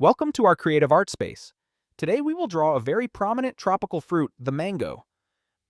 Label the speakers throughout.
Speaker 1: Welcome to our creative art space. Today we will draw a very prominent tropical fruit, the mango.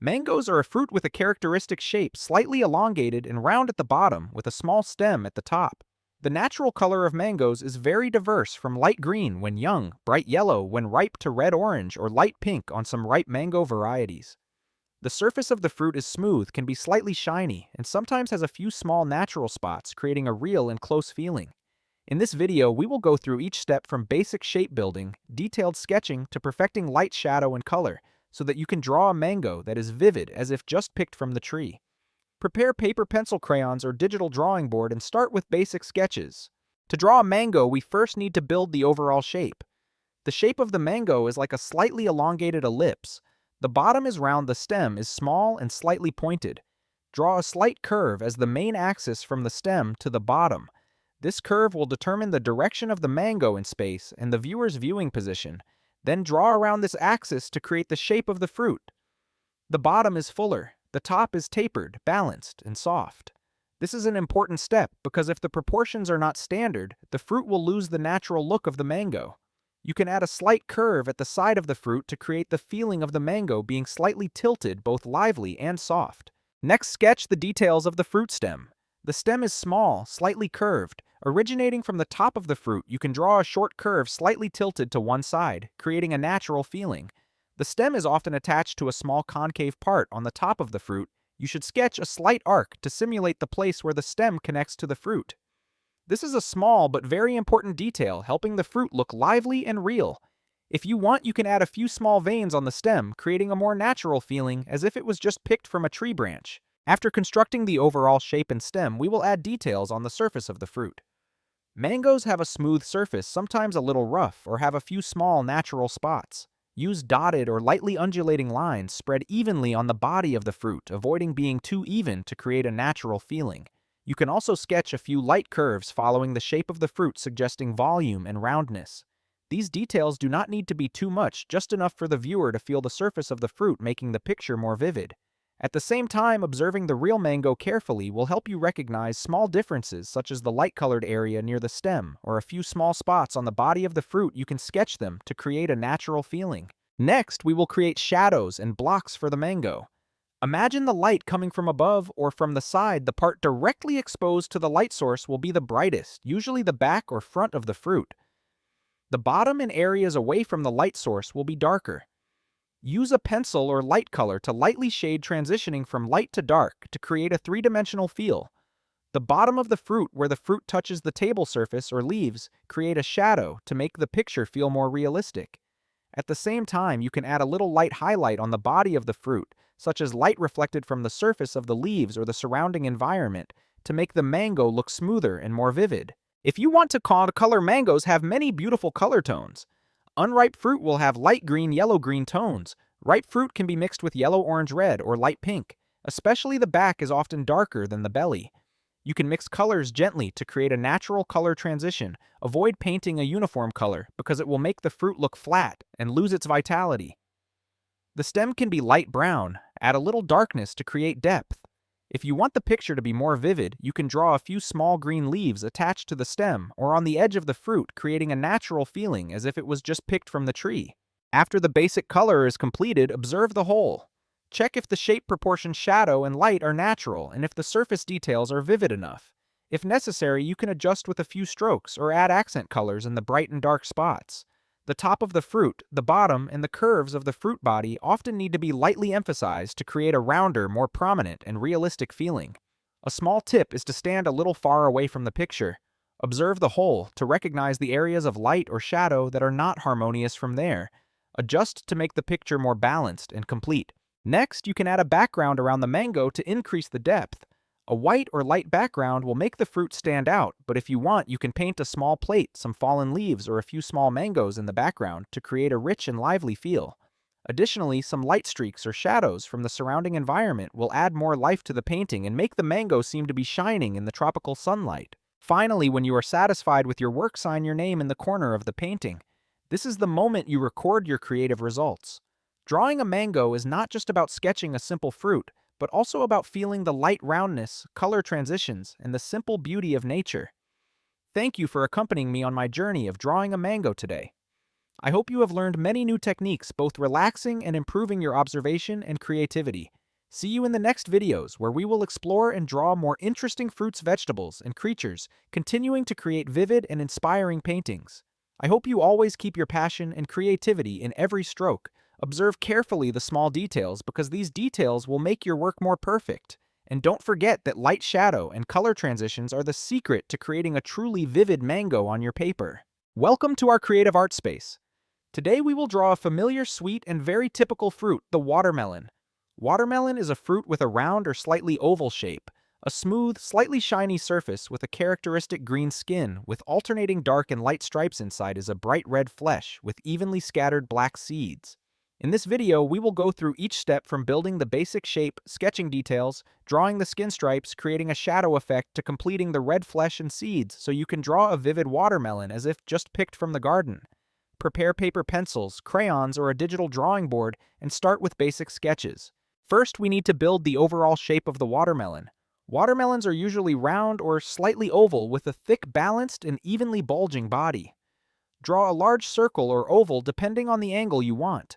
Speaker 1: Mangoes are a fruit with a characteristic shape slightly elongated and round at the bottom with a small stem at the top. The natural color of mangoes is very diverse from light green when young, bright yellow when ripe to red-orange or light pink on some ripe mango varieties. The surface of the fruit is smooth, can be slightly shiny, and sometimes has a few small natural spots creating a real and close feeling. In this video, we will go through each step from basic shape building, detailed sketching, to perfecting light, shadow, and color, so that you can draw a mango that is vivid as if just picked from the tree. Prepare paper, pencil, crayons, or digital drawing board and start with basic sketches. To draw a mango, we first need to build the overall shape. The shape of the mango is like a slightly elongated ellipse. The bottom is round, the stem is small and slightly pointed. Draw a slight curve as the main axis from the stem to the bottom. This curve will determine the direction of the mango in space and the viewer's viewing position. Then draw around this axis to create the shape of the fruit. The bottom is fuller, the top is tapered, balanced, and soft. This is an important step because if the proportions are not standard, the fruit will lose the natural look of the mango. You can add a slight curve at the side of the fruit to create the feeling of the mango being slightly tilted, both lively and soft. Next, sketch the details of the fruit stem. The stem is small, slightly curved. Originating from the top of the fruit, you can draw a short curve slightly tilted to one side, creating a natural feeling. The stem is often attached to a small concave part on the top of the fruit. You should sketch a slight arc to simulate the place where the stem connects to the fruit. This is a small but very important detail, helping the fruit look lively and real. If you want, you can add a few small veins on the stem, creating a more natural feeling as if it was just picked from a tree branch. After constructing the overall shape and stem, we will add details on the surface of the fruit. Mangoes have a smooth surface, sometimes a little rough, or have a few small natural spots. Use dotted or lightly undulating lines spread evenly on the body of the fruit, avoiding being too even to create a natural feeling. You can also sketch a few light curves following the shape of the fruit, suggesting volume and roundness. These details do not need to be too much, just enough for the viewer to feel the surface of the fruit, making the picture more vivid. At the same time, observing the real mango carefully will help you recognize small differences such as the light-colored area near the stem or a few small spots on the body of the fruit. You can sketch them to create a natural feeling. Next, we will create shadows and blocks for the mango. Imagine the light coming from above or from the side. The part directly exposed to the light source will be the brightest, usually the back or front of the fruit. The bottom and areas away from the light source will be darker. Use a pencil or light color to lightly shade, transitioning from light to dark to create a three-dimensional feel. The bottom of the fruit, where the fruit touches the table surface or leaves, create a shadow to make the picture feel more realistic. At the same time, you can add a little light highlight on the body of the fruit, such as light reflected from the surface of the leaves or the surrounding environment, to make the mango look smoother and more vivid. If you want to color mangoes have many beautiful color tones. Unripe fruit will have light green, yellow-green tones. Ripe fruit can be mixed with yellow, orange, red, or light pink. Especially the back is often darker than the belly. You can mix colors gently to create a natural color transition. Avoid painting a uniform color because it will make the fruit look flat and lose its vitality. The stem can be light brown. Add a little darkness to create depth. If you want the picture to be more vivid, you can draw a few small green leaves attached to the stem or on the edge of the fruit, creating a natural feeling as if it was just picked from the tree. After the basic color is completed, observe the whole. Check if the shape, proportion, shadow, and light are natural and if the surface details are vivid enough. If necessary, you can adjust with a few strokes or add accent colors in the bright and dark spots. The top of the fruit, the bottom, and the curves of the fruit body often need to be lightly emphasized to create a rounder, more prominent, and realistic feeling. A small tip is to stand a little far away from the picture. Observe the whole to recognize the areas of light or shadow that are not harmonious from there. Adjust to make the picture more balanced and complete. Next, you can add a background around the mango to increase the depth. A white or light background will make the fruit stand out, but if you want, you can paint a small plate, some fallen leaves, or a few small mangoes in the background to create a rich and lively feel. Additionally, some light streaks or shadows from the surrounding environment will add more life to the painting and make the mango seem to be shining in the tropical sunlight. Finally, when you are satisfied with your work, sign your name in the corner of the painting. This is the moment you record your creative results. Drawing a mango is not just about sketching a simple fruit, but also about feeling the light roundness, color transitions, and the simple beauty of nature. Thank you for accompanying me on my journey of drawing a mango today. I hope you have learned many new techniques, both relaxing and improving your observation and creativity. See you in the next videos, where we will explore and draw more interesting fruits, vegetables, and creatures, continuing to create vivid and inspiring paintings. I hope you always keep your passion and creativity in every stroke. Observe carefully the small details, because these details will make your work more perfect. And don't forget that light, shadow, and color transitions are the secret to creating a truly vivid mango on your paper. Welcome to our creative art space. Today we will draw a familiar, sweet, and very typical fruit, the watermelon. Watermelon is a fruit with a round or slightly oval shape, a smooth, slightly shiny surface with a characteristic green skin, with alternating dark and light stripes inside is a bright red flesh with evenly scattered black seeds. In this video, we will go through each step from building the basic shape, sketching details, drawing the skin stripes, creating a shadow effect, to completing the red flesh and seeds so you can draw a vivid watermelon as if just picked from the garden. Prepare paper, pencils, crayons, or a digital drawing board and start with basic sketches. First, we need to build the overall shape of the watermelon. Watermelons are usually round or slightly oval with a thick, balanced, and evenly bulging body. Draw a large circle or oval depending on the angle you want.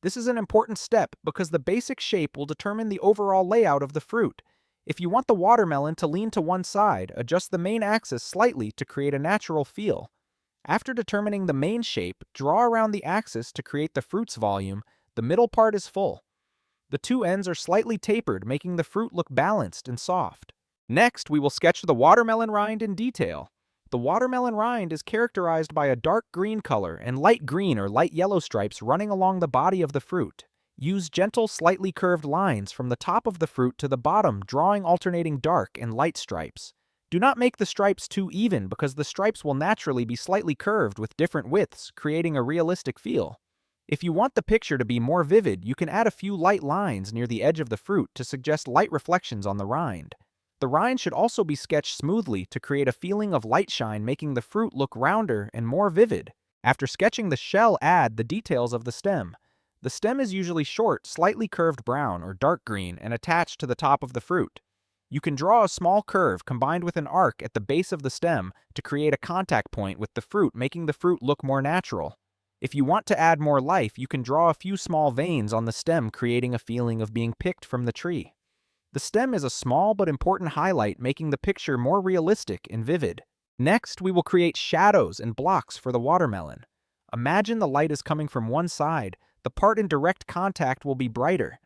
Speaker 1: This is an important step because the basic shape will determine the overall layout of the fruit. If you want the watermelon to lean to one side, adjust the main axis slightly to create a natural feel. After determining the main shape, draw around the axis to create the fruit's volume. The middle part is full. The two ends are slightly tapered, making the fruit look balanced and soft. Next, we will sketch the watermelon rind in detail. The watermelon rind is characterized by a dark green color and light green or light yellow stripes running along the body of the fruit. Use gentle, slightly curved lines from the top of the fruit to the bottom, drawing alternating dark and light stripes. Do not make the stripes too even, because the stripes will naturally be slightly curved with different widths, creating a realistic feel. If you want the picture to be more vivid, you can add a few light lines near the edge of the fruit to suggest light reflections on the rind. The rind should also be sketched smoothly to create a feeling of light shine, making the fruit look rounder and more vivid. After sketching the shell, add the details of the stem. The stem is usually short, slightly curved brown or dark green and attached to the top of the fruit. You can draw a small curve combined with an arc at the base of the stem to create a contact point with the fruit, making the fruit look more natural. If you want to add more life, you can draw a few small veins on the stem, creating a feeling of being picked from the tree. The stem is a small but important highlight, making the picture more realistic and vivid. Next, we will create shadows and blocks for the watermelon. Imagine the light is coming from one side. The part in direct contact will be brighter.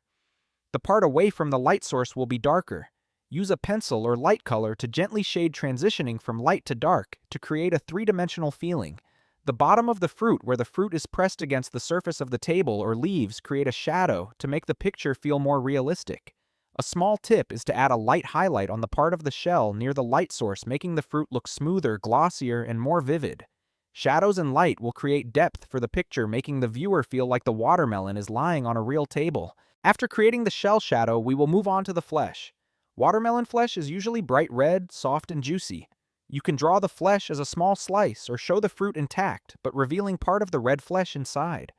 Speaker 1: The part away from the light source will be darker. Use a pencil or light color to gently shade, transitioning from light to dark to create a three-dimensional feeling. The bottom of the fruit, where the fruit is pressed against the surface of the table or leaves, create a shadow to make the picture feel more realistic. A small tip is to add a light highlight on the part of the shell near the light source, making the fruit look smoother, glossier, and more vivid. Shadows and light will create depth for the picture, making the viewer feel like the watermelon is lying on a real table. After creating the shell shadow, we will move on to the flesh. Watermelon flesh is usually bright red, soft, and juicy. You can draw the flesh as a small slice or show the fruit intact, but revealing part of the red flesh inside.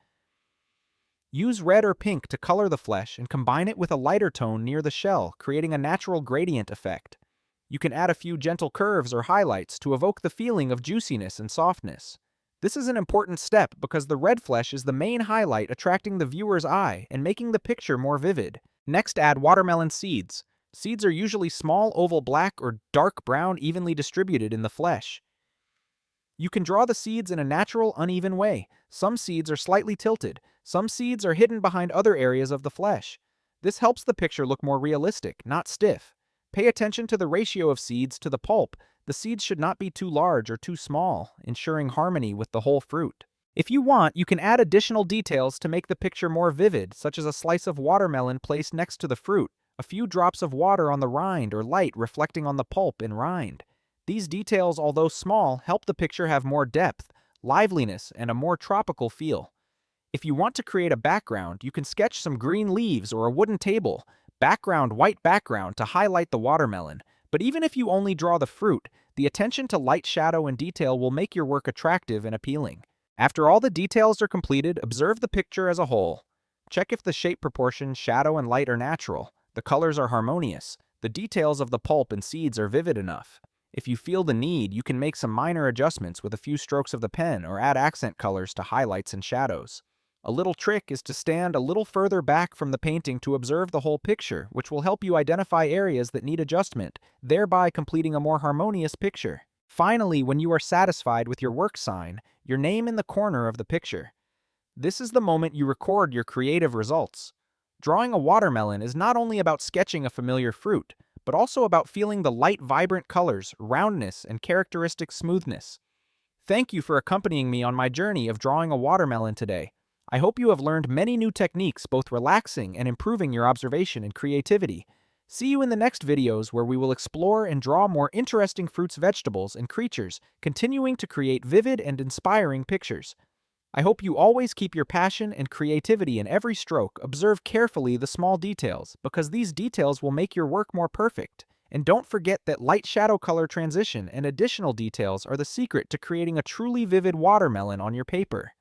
Speaker 1: Use red or pink to color the flesh and combine it with a lighter tone near the shell, creating a natural gradient effect. You can add a few gentle curves or highlights to evoke the feeling of juiciness and softness. This is an important step because the red flesh is the main highlight, attracting the viewer's eye and making the picture more vivid. Next, add watermelon seeds. Seeds are usually small, oval, black, or dark brown, evenly distributed in the flesh. You can draw the seeds in a natural, uneven way. Some seeds are slightly tilted. Some seeds are hidden behind other areas of the flesh. This helps the picture look more realistic, not stiff. Pay attention to the ratio of seeds to the pulp. The seeds should not be too large or too small, ensuring harmony with the whole fruit. If you want, you can add additional details to make the picture more vivid, such as a slice of watermelon placed next to the fruit, a few drops of water on the rind, or light reflecting on the pulp and rind. These details, although small, help the picture have more depth, liveliness, and a more tropical feel. If you want to create a background, you can sketch some green leaves or a wooden table. Background, white background to highlight the watermelon. But even if you only draw the fruit, the attention to light, shadow, and detail will make your work attractive and appealing. After all the details are completed, observe the picture as a whole. Check if the shape, proportion, shadow, and light are natural. The colors are harmonious. The details of the pulp and seeds are vivid enough. If you feel the need, you can make some minor adjustments with a few strokes of the pen or add accent colors to highlights and shadows. A little trick is to stand a little further back from the painting to observe the whole picture, which will help you identify areas that need adjustment, thereby completing a more harmonious picture. Finally, when you are satisfied with your work, sign your name in the corner of the picture. This is the moment you record your creative results. Drawing a watermelon is not only about sketching a familiar fruit, but also about feeling the light, vibrant colors, roundness, and characteristic smoothness. Thank you for accompanying me on my journey of drawing a watermelon today. I hope you have learned many new techniques, both relaxing and improving your observation and creativity. See you in the next videos where we will explore and draw more interesting fruits, vegetables, and creatures, continuing to create vivid and inspiring pictures. I hope you always keep your passion and creativity in every stroke. Observe carefully the small details, because these details will make your work more perfect. And don't forget that light-shadow color transition and additional details are the secret to creating a truly vivid watermelon on your paper.